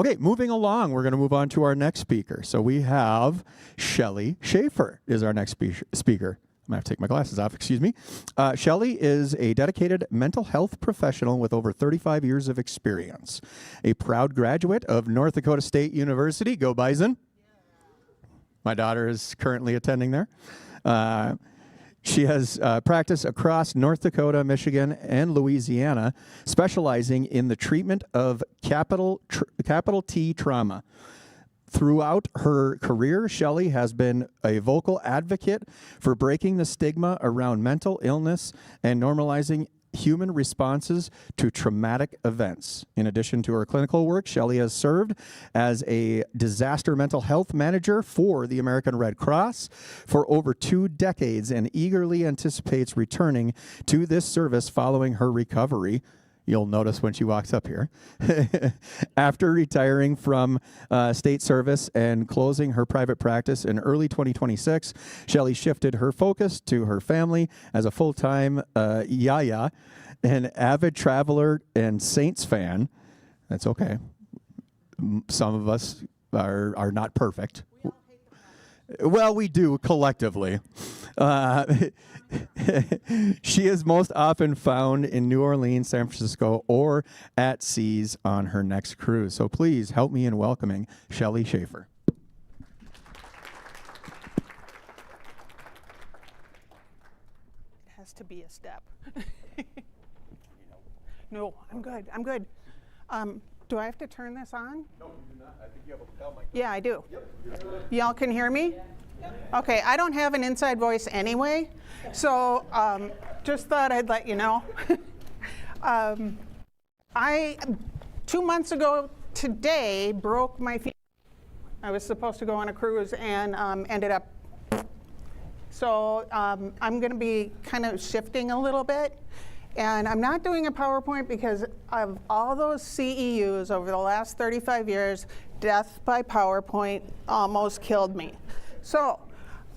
Okay, moving along, we're going to move on to our next speaker. So we have Shelley Shaffer is our next speaker. I'm going to have to take my glasses off, excuse me. Shelley is a dedicated mental health professional with over 35 years of experience. A proud graduate of North Dakota State University. Go Bison. My daughter is currently attending there. She has practiced across North Dakota, Michigan, and Louisiana, specializing in the treatment of capital T trauma. Throughout her career, Shelley has been a vocal advocate for breaking the stigma around mental illness and normalizing human responses to traumatic events. In addition to her clinical work, Shelley has served as a disaster mental health manager for the American Red Cross for over 2 decades and eagerly anticipates returning to this service following her recovery. You'll notice when she walks up here. After retiring from state service and closing her private practice in early 2026, Shelley shifted her focus to her family as a full-time yaya, an avid traveler and Saints fan. That's okay. Some of us are not perfect. Well, we do collectively. She is most often found in New Orleans, San Francisco, or at seas on her next cruise. So please help me in welcoming Shelley Shaffer. It has to be a step. No, I'm good. I'm good. Do I have to turn this on? No, you do not. I think you have a bell mic. Yeah, I do. Yep. Y'all can hear me? Yeah. Okay, I don't have an inside voice anyway, so just thought I'd let you know. 2 months ago today, broke my feet. I was supposed to go on a cruise and ended up. So I'm going to be kind of shifting a little bit. And I'm not doing a PowerPoint because of all those CEUs over the last 35 years, death by PowerPoint almost killed me. So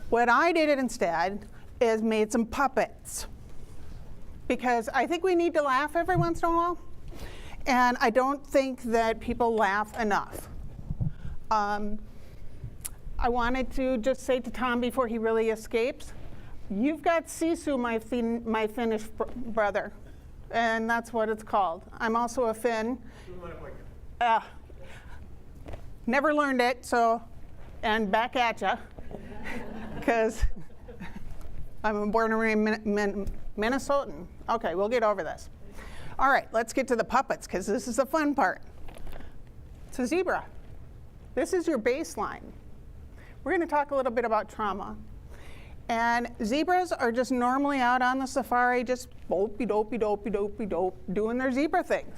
what I did instead is made some puppets, because I think we need to laugh every once in a while, and I don't think that people laugh enough. I wanted to just say to Tom before he really escapes, you've got Sisu, my Finnish brother, and that's what it's called. I'm also a Finn. Never learned it, so, and back at ya, because I'm a born and raised Minnesotan. Okay, we'll get over this. All right, let's get to the puppets, because this is the fun part. It's a zebra. This is your baseline. We're going to talk a little bit about trauma. And zebras are just normally out on the safari, just dopey-dopey-dopey-dopey-dope, doing their zebra things,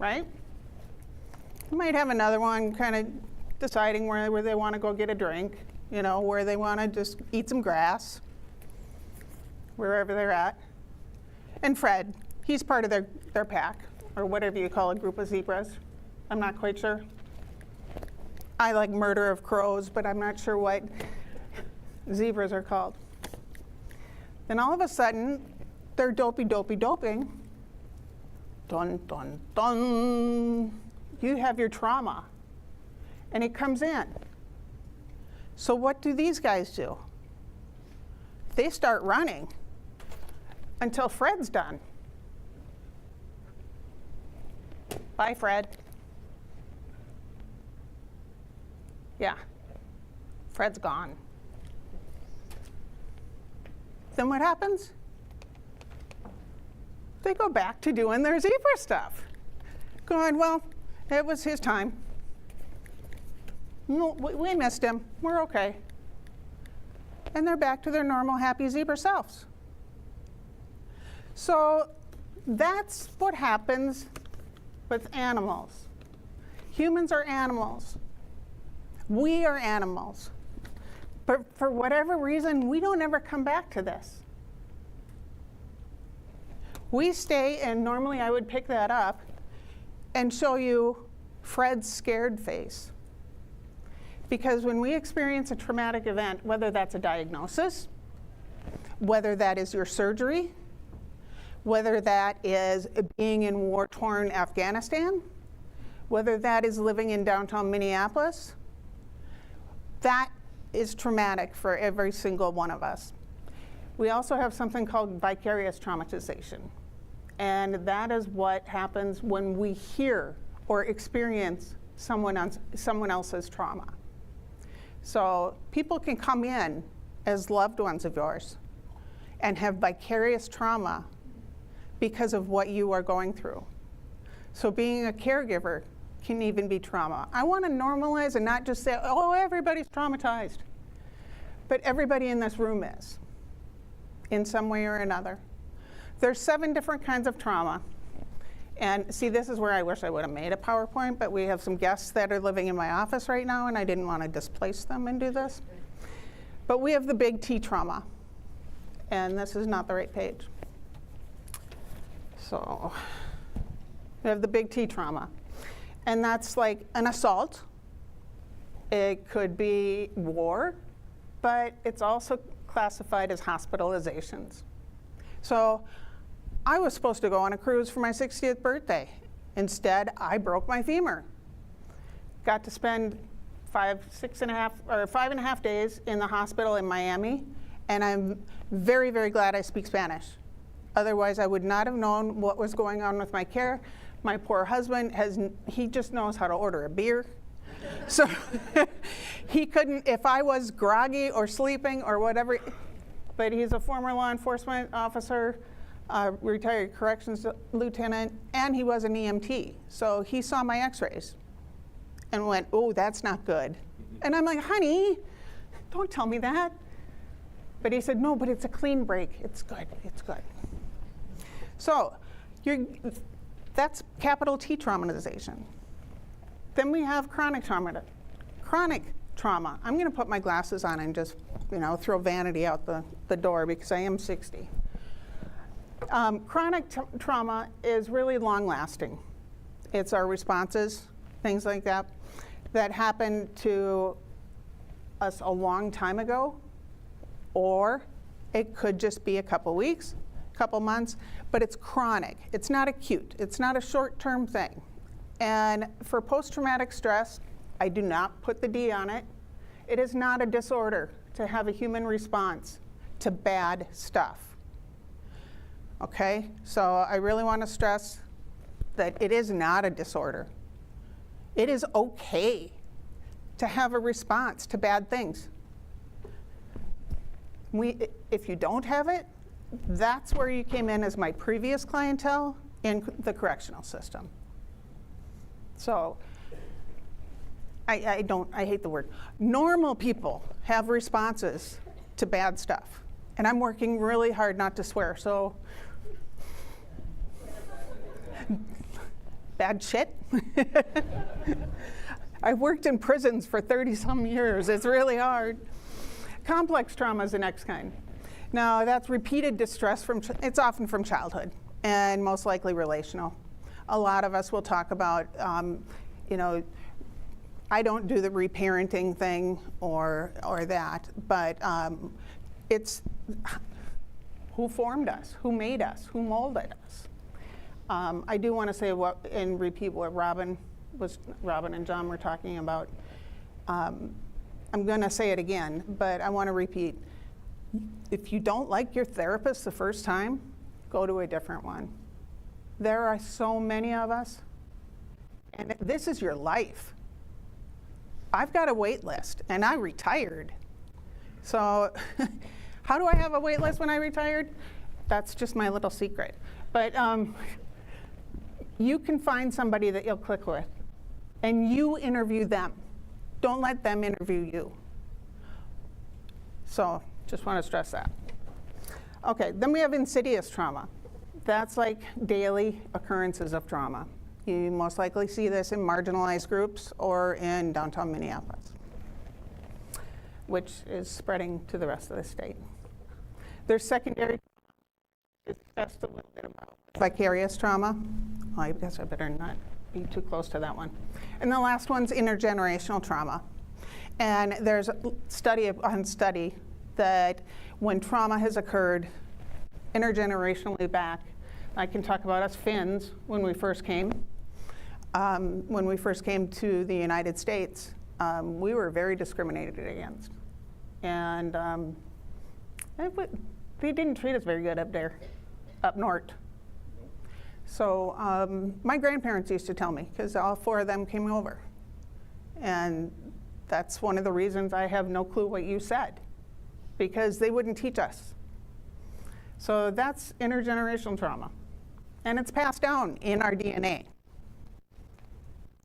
right? You might have another one kind of deciding where they want to go get a drink, you know, where they want to just eat some grass, wherever they're at. And Fred, he's part of their pack, or whatever you call a group of zebras. I'm not quite sure. I like murder of crows, but I'm not sure what zebras are called. Then all of a sudden, they're doping. Dun, dun, dun. You have your trauma, and it comes in. So what do these guys do? They start running until Fred's done. Bye, Fred. Yeah, Fred's gone. Then what happens? They go back to doing their zebra stuff. Going, well, it was his time. No, we missed him. We're okay. And they're back to their normal, happy zebra selves. So that's what happens with animals. Humans are animals. We are animals. But for whatever reason, we don't ever come back to this. We stay, and normally I would pick that up and show you Fred's scared face. Because when we experience a traumatic event, whether that's a diagnosis, whether that is your surgery, whether that is being in war-torn Afghanistan, whether that is living in downtown Minneapolis, that is traumatic for every single one of us. We also have something called vicarious traumatization. And that is what happens when we hear or experience someone else's trauma. So people can come in as loved ones of yours and have vicarious trauma because of what you are going through. So being a caregiver can even be trauma. I want to normalize and not just say, oh, everybody's traumatized. But everybody in this room is, in some way or another. There's 7 different kinds of trauma. And see, this is where I wish I would have made a PowerPoint, but we have some guests that are living in my office right now, and I didn't want to displace them and do this. But we have the big T trauma. And this is not the right page. So we have the big T trauma. And that's like an assault. It could be war, but it's also classified as hospitalizations. So I was supposed to go on a cruise for my 60th birthday. Instead, I broke my femur. Got to spend 5.5 days in the hospital in Miami, and I'm very, very glad I speak Spanish. Otherwise, I would not have known what was going on with my care. My poor husband, he just knows how to order a beer. So he couldn't, if I was groggy or sleeping or whatever, but he's a former law enforcement officer, retired corrections lieutenant, and he was an EMT. So he saw my x-rays and went, oh, that's not good. And I'm like, honey, don't tell me that. But he said, no, but it's a clean break. It's good, it's good. So that's capital T traumatization. Then we have chronic trauma. Chronic trauma. I'm going to put my glasses on and just, throw vanity out the door because I am 60. Chronic trauma is really long-lasting. It's our responses, things like that happened to us a long time ago, or it could just be a couple weeks, couple months, but it's chronic. It's not acute. It's not a short-term thing. And for post-traumatic stress, I do not put the D on it. It is not a disorder to have a human response to bad stuff. Okay, so I really want to stress that it is not a disorder. It is okay to have a response to bad things. If you don't have it, that's where you came in as my previous clientele in the correctional system. So I hate the word. Normal people have responses to bad stuff. And I'm working really hard not to swear, so bad shit. I've worked in prisons for 30-some years. It's really hard. Complex trauma is the next kind. Now, that's repeated distress it's often from childhood, and most likely relational. A lot of us will talk about, I don't do the reparenting thing or that, but it's who formed us, who made us, who molded us. I do want to say and repeat what Robin and John were talking about. I'm going to say it again, but I want to repeat. If you don't like your therapist the first time, go to a different one. There are so many of us, and this is your life. I've got a wait list, and I retired. So how do I have a wait list when I retired? That's just my little secret. But you can find somebody that you'll click with, and you interview them. Don't let them interview you. So just want to stress that. Okay, then we have insidious trauma. That's like daily occurrences of trauma. You most likely see this in marginalized groups or in downtown Minneapolis, which is spreading to the rest of the state. There's secondary trauma. Discussed a little bit about vicarious trauma. Well, I guess I better not be too close to that one. And the last one's intergenerational trauma. And there's a study that when trauma has occurred intergenerationally back, I can talk about us Finns when we first came. When we first came to the United States, we were very discriminated against. And they didn't treat us very good up there, up north. So my grandparents used to tell me, because all 4 of them came over. And that's one of the reasons I have no clue what you said, because they wouldn't teach us. So that's intergenerational trauma. And it's passed down in our DNA.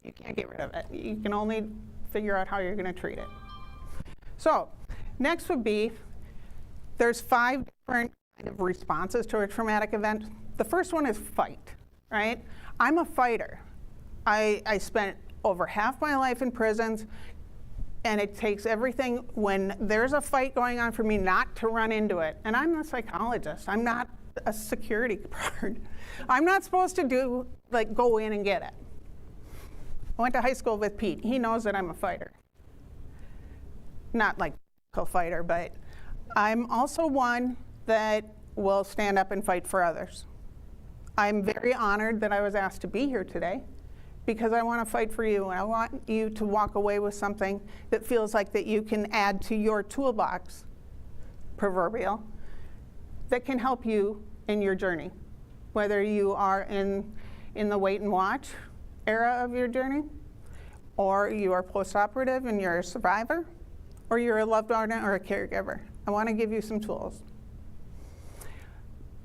You can't get rid of it. You can only figure out how you're going to treat it. So next would be, there's 5 different kind of responses to a traumatic event. The first one is fight, right? I'm a fighter. I spent over half my life in prisons, and it takes everything when there's a fight going on for me not to run into it. And I'm a psychologist. I'm not a security guard. I'm not supposed to go in and get it. I went to high school with Pete. He knows that I'm a fighter. Not like a fighter, but I'm also one that will stand up and fight for others. I'm very honored that I was asked to be here today, because I want to fight for you, and I want you to walk away with something that feels like that you can add to your toolbox, proverbial, that can help you in your journey, whether you are in the wait and watch era of your journey, or you are post-operative and you're a survivor, or you're a loved one or a caregiver. I want to give you some tools.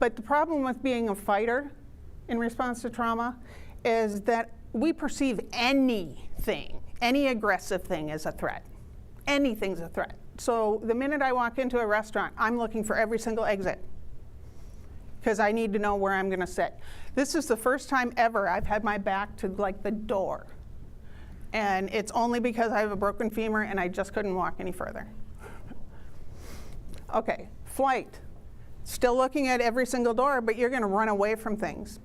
But the problem with being a fighter in response to trauma is that we perceive anything, any aggressive thing, as a threat. Anything's a threat. So the minute I walk into a restaurant, I'm looking for every single exit, because I need to know where I'm going to sit. This is the first time ever I've had my back to the door. And it's only because I have a broken femur and I just couldn't walk any further. Okay, flight. Still looking at every single door, but you're going to run away from things.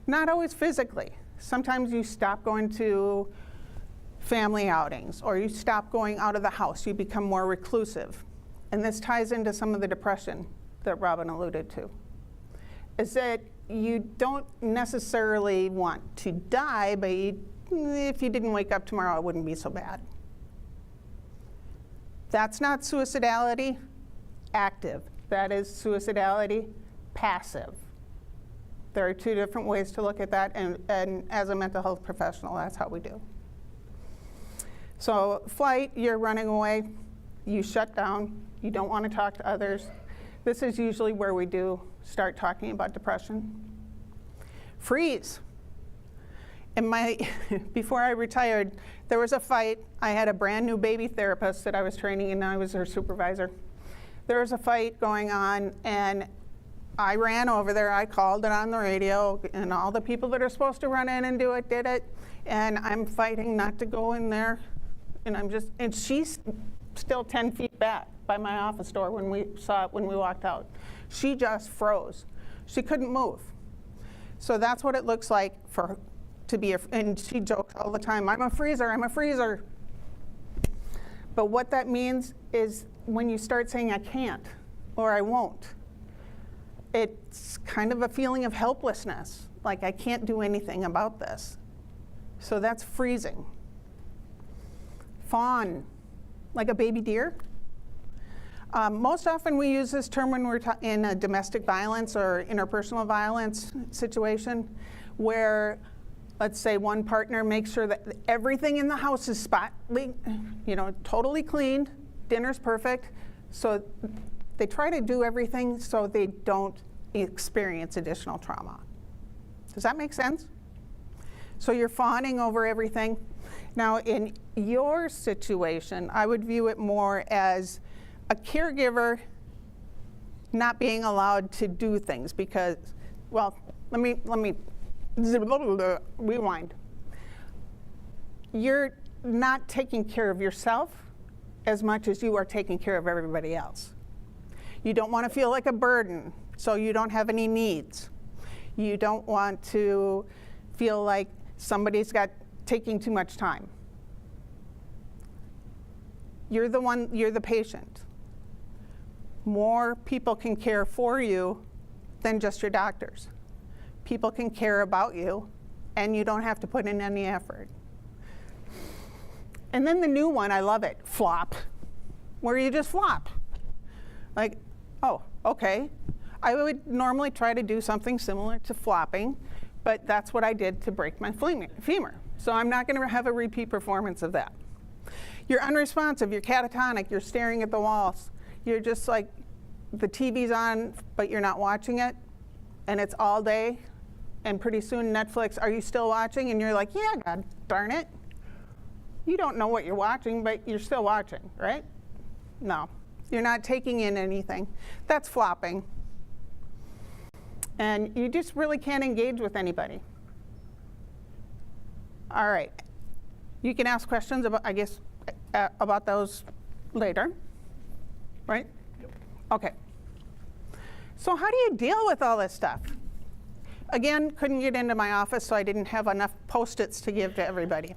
Not always physically. Sometimes you stop going to family outings, or you stop going out of the house. You become more reclusive. And this ties into some of the depression that Robin alluded to. Is that you don't necessarily want to die, but if you didn't wake up tomorrow, it wouldn't be so bad. That's not suicidality, active. That is suicidality, passive. There are 2 different ways to look at that, and as a mental health professional, that's how we do. So flight, you're running away, you shut down, you don't want to talk to others. This is usually where we do start talking about depression. Freeze. Before I retired, there was a fight. I had a brand new baby therapist that I was training, and I was her supervisor. There was a fight going on, and I ran over there. I called it on the radio, and all the people that are supposed to run in and do it did it. And I'm fighting not to go in there, and she's still 10 feet back by my office door when we walked out. She just froze. She couldn't move. So that's what it looks like for her to be, and she jokes all the time, I'm a freezer, I'm a freezer. But what that means is when you start saying I can't or I won't, it's kind of a feeling of helplessness, like I can't do anything about this. So that's freezing. Fawn, like a baby deer. Most often we use this term when we're in a domestic violence or interpersonal violence situation where, let's say, one partner makes sure that everything in the house is totally cleaned, dinner's perfect, so they try to do everything so they don't experience additional trauma. Does that make sense? So you're fawning over everything. Now, in your situation, I would view it more as a caregiver not being allowed to do things because, well, let me rewind. You're not taking care of yourself as much as you are taking care of everybody else. You don't want to feel like a burden, so you don't have any needs. You don't want to feel like somebody's taking too much time. You're the patient. More people can care for you than just your doctors. People can care about you and you don't have to put in any effort. And then the new one, I love it, flop, where you just flop. Like, oh, okay. I would normally try to do something similar to flopping, but that's what I did to break my femur. So I'm not going to have a repeat performance of that. You're unresponsive, you're catatonic, you're staring at the walls. You're just like, the TV's on, but you're not watching it, and it's all day, and pretty soon Netflix, are you still watching? And you're like, yeah, God darn it. You don't know what you're watching, but you're still watching, right? No, you're not taking in anything. That's flopping. And you just really can't engage with anybody. All right. You can ask questions about, I guess, about those later, right? Yep. Okay. So how do you deal with all this stuff? Again, couldn't get into my office, so I didn't have enough Post-its to give to everybody.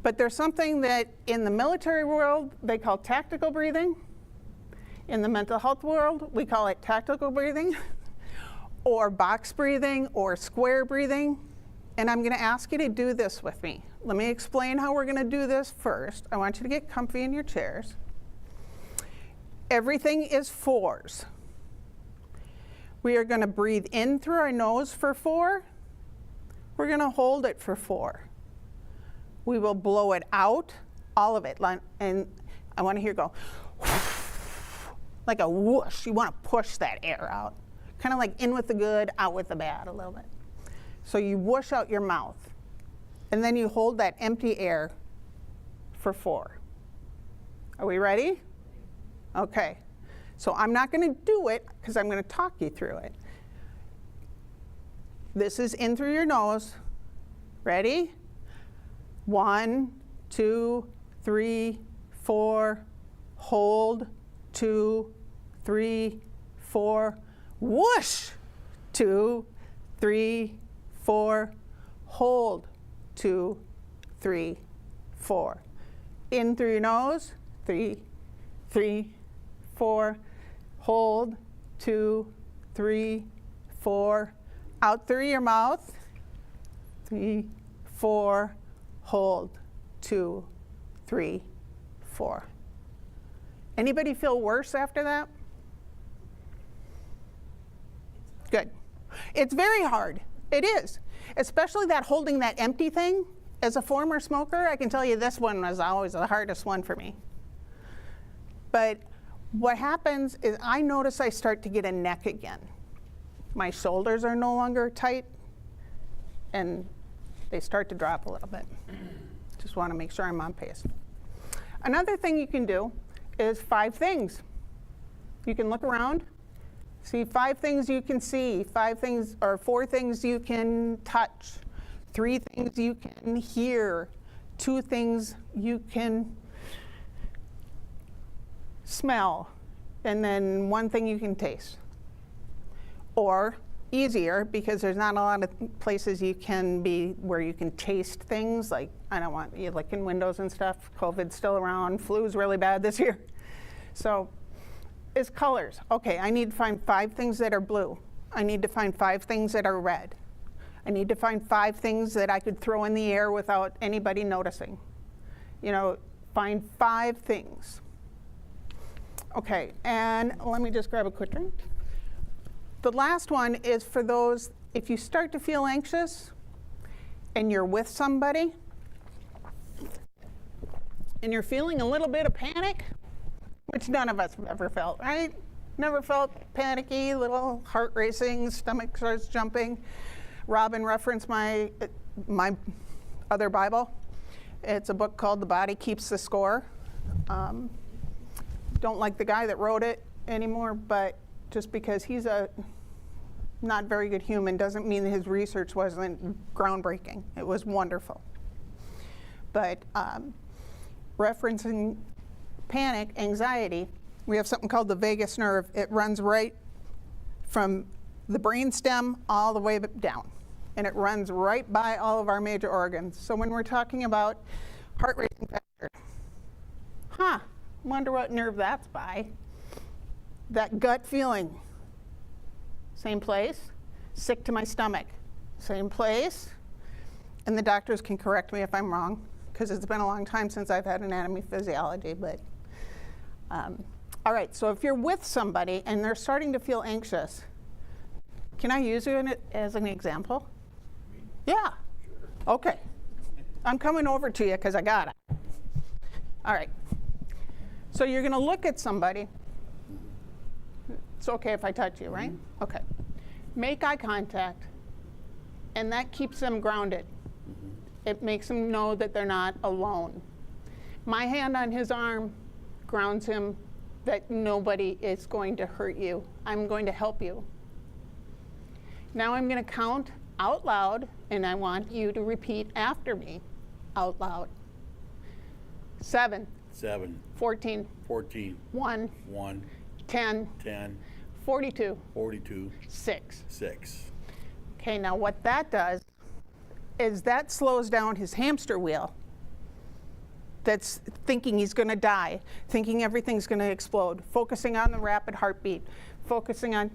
But there's something that in the military world, they call tactical breathing. In the mental health world, we call it tactical breathing, or box breathing, or square breathing. And I'm going to ask you to do this with me. Let me explain how we're going to do this first. I want you to get comfy in your chairs. Everything is 4s. We are going to breathe in through our nose for 4. We're going to hold it for 4. We will blow it out, all of it. And I want to hear go, like a whoosh. You want to push that air out. Kind of like in with the good, out with the bad a little bit. So you whoosh out your mouth. And then you hold that empty air for 4. Are we ready? Okay. So I'm not going to do it because I'm going to talk you through it. This is in through your nose. Ready? 1, 2, 3, 4. Hold. 2, 3, 4. Whoosh. 2, 3, 4. Hold. 2, 3, 4. In through your nose. 3, 4. Hold. 2, 3, 4. Out through your mouth. 3, 4. Hold. 2, 3, 4. Anybody feel worse after that? Good. It's very hard. It is. Especially that holding that empty thing. As a former smoker, I can tell you this one was always the hardest one for me. But what happens is I notice I start to get a neck again. My shoulders are no longer tight, and they start to drop a little bit. Just want to make sure I'm on pace. Another thing you can do is 5 things. You can look around, see 5 things you can see, 5 things or 4 things you can touch, 3 things you can hear, 2 things you can smell, and then 1 thing you can taste. Or easier, because there's not a lot of places you can be where you can taste things, like I don't want you licking windows and stuff. COVID's still around, flu's really bad this year. So it's colors. Okay, I need to find 5 things that are blue. I need to find 5 things that are red. I need to find 5 things that I could throw in the air without anybody noticing. You know, find 5 things. Okay, and let me just grab a quick drink. The last one is for those, if you start to feel anxious and you're with somebody and you're feeling a little bit of panic, which none of us have ever felt, right? Never felt panicky, little heart racing, stomach starts jumping. Robin referenced my other Bible. It's a book called The Body Keeps the Score. Don't like the guy that wrote it anymore, but just because he's a not very good human doesn't mean that his research wasn't groundbreaking. It was wonderful. But referencing panic, anxiety, we have something called the vagus nerve. It runs right from the brainstem all the way down. And it runs right by all of our major organs. So when we're talking about heart racing factor, wonder what nerve that's by. That gut feeling, same place. Sick to my stomach, same place. and the doctors can correct me if I'm wrong, because it's been a long time since I've had anatomy physiology, but all right, so if you're with somebody and they're starting to feel anxious, can I use you as an example? Yeah. Okay. I'm coming over to you because I got it. All right. So you're going to look at somebody. It's okay if I touch you, right? Okay. Make eye contact, and that keeps them grounded. It makes them know that they're not alone. My hand on his arm grounds him that nobody is going to hurt you. I'm going to help you. Now I'm going to count out loud, and I want you to repeat after me out loud. 7. 7, 14. 14, 1. 1, 10. 10, 42. 42, 6. 6. Okay, now what that does is that slows down his hamster wheel that's thinking he's going to die, thinking everything's going to explode, focusing on the rapid heartbeat, focusing on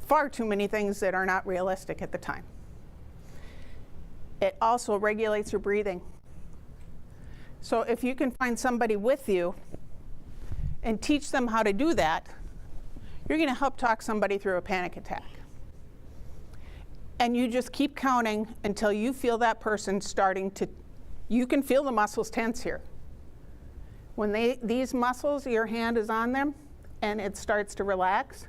far too many things that are not realistic at the time. It also regulates your breathing. So if you can find somebody with you and teach them how to do that, you're going to help talk somebody through a panic attack. And you just keep counting until you feel that person starting to, you can feel the muscles tense here. When these muscles, your hand is on them and it starts to relax,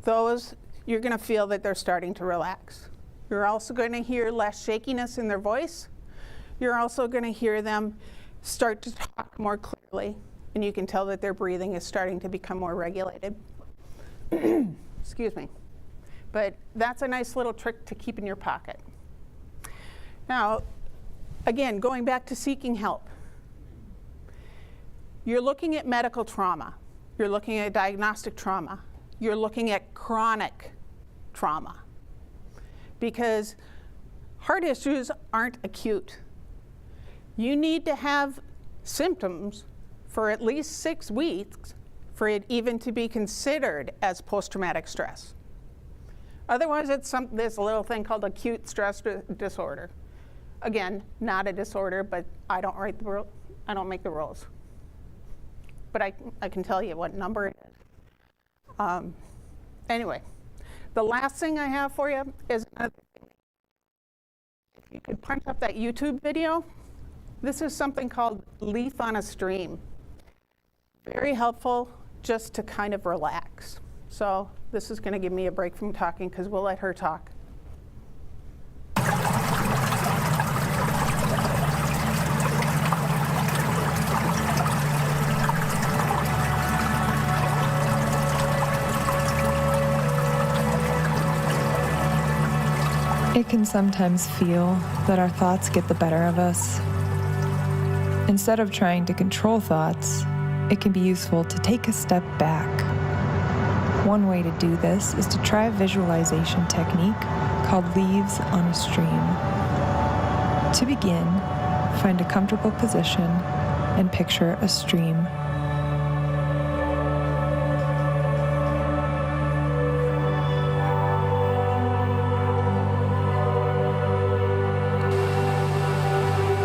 those, you're going to feel that they're starting to relax. You're also going to hear less shakiness in their voice. You're also going to hear them start to talk more clearly, and you can tell that their breathing is starting to become more regulated. Excuse me. But that's a nice little trick to keep in your pocket. Now, again, going back to seeking help. You're looking at medical trauma. You're looking at diagnostic trauma. You're looking at chronic trauma. Because heart issues aren't acute. You need to have symptoms for at least 6 weeks for it even to be considered as post-traumatic stress. Otherwise, it's this little thing called acute stress disorder. Again, not a disorder, but I don't write the I don't make the rules. But I can tell you what number it is. Anyway, the last thing I have for you is another thing. If you could punch up that YouTube video. This is something called Leaf on a Stream. Very helpful just to kind of relax. So this is going to give me a break from talking because we'll let her talk. It can sometimes feel that our thoughts get the better of us. Instead of trying to control thoughts, it can be useful to take a step back. One way to do this is to try a visualization technique called leaves on a stream. To begin, find a comfortable position and picture a stream.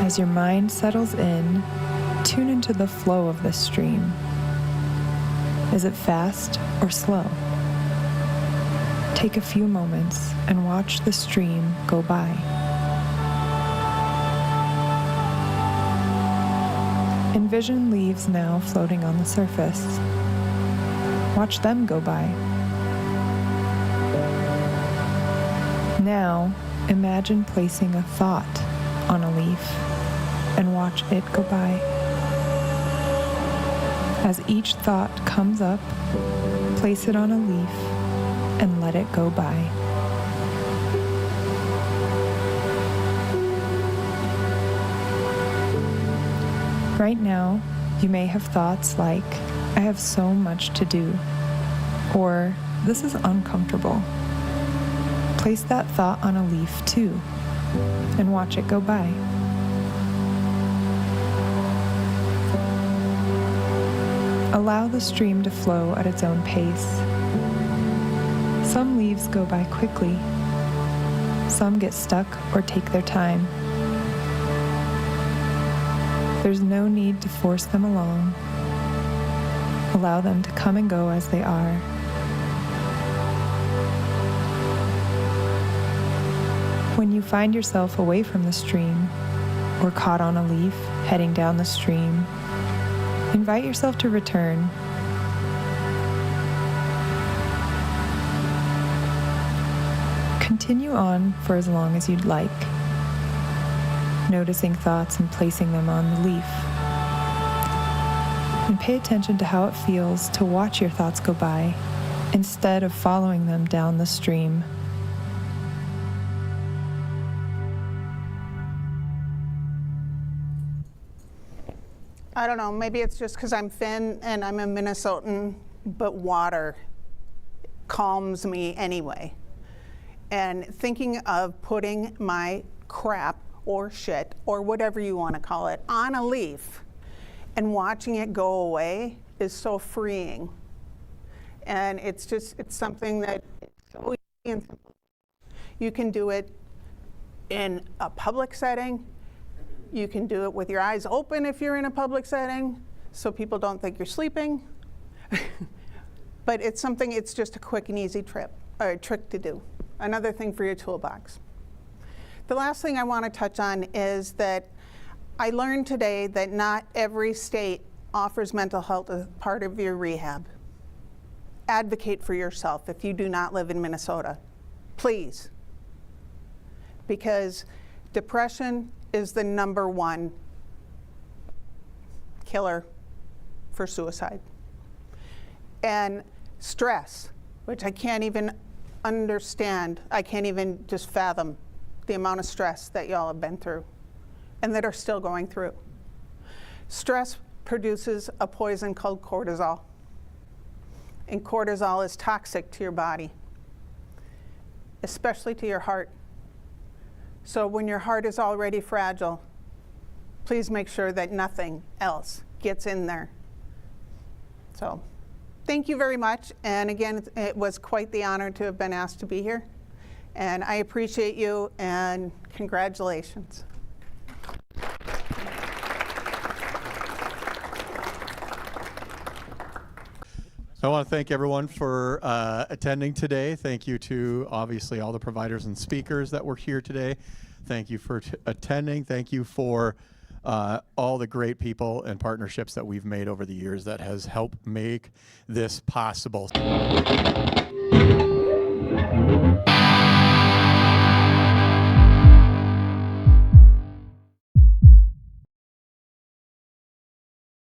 As your mind settles in, tune into the flow of this stream. Is it fast or slow? Take a few moments and watch the stream go by. Envision leaves now floating on the surface. Watch them go by. Now, imagine placing a thought on a leaf and watch it go by. As each thought comes up, place it on a leaf and let it go by. Right now, you may have thoughts like, I have so much to do, or this is uncomfortable. Place that thought on a leaf too, and watch it go by. Allow the stream to flow at its own pace. Some leaves go by quickly. Some get stuck or take their time. There's no need to force them along. Allow them to come and go as they are. When you find yourself away from the stream or caught on a leaf heading down the stream, invite yourself to return. Continue on for as long as you'd like, noticing thoughts and placing them on the leaf. And pay attention to how it feels to watch your thoughts go by instead of following them down the stream. I don't know, maybe it's just because I'm Finn and I'm a Minnesotan, but water calms me anyway. And thinking of putting my crap or shit or whatever you want to call it on a leaf and watching it go away is so freeing. And it's something that it's so easy and simple. You can do it in a public setting. You can do it with your eyes open if you're in a public setting, so people don't think you're sleeping. But it's just a quick and easy trick to do. Another thing for your toolbox. The last thing I want to touch on is that I learned today that not every state offers mental health as part of your rehab. Advocate for yourself if you do not live in Minnesota, please. Because depression is the #1 killer for suicide. And stress, which I can't even understand, I can't even just fathom the amount of stress that y'all have been through and that are still going through. Stress produces a poison called cortisol. And cortisol is toxic to your body, especially to your heart. So when your heart is already fragile, please make sure that nothing else gets in there. So thank you very much. And again, it was quite the honor to have been asked to be here. And I appreciate you and congratulations. I want to thank everyone for attending today. Thank you to obviously all the providers and speakers that were here today. Thank you for attending. Thank you for all the great people and partnerships that we've made over the years that has helped make this possible.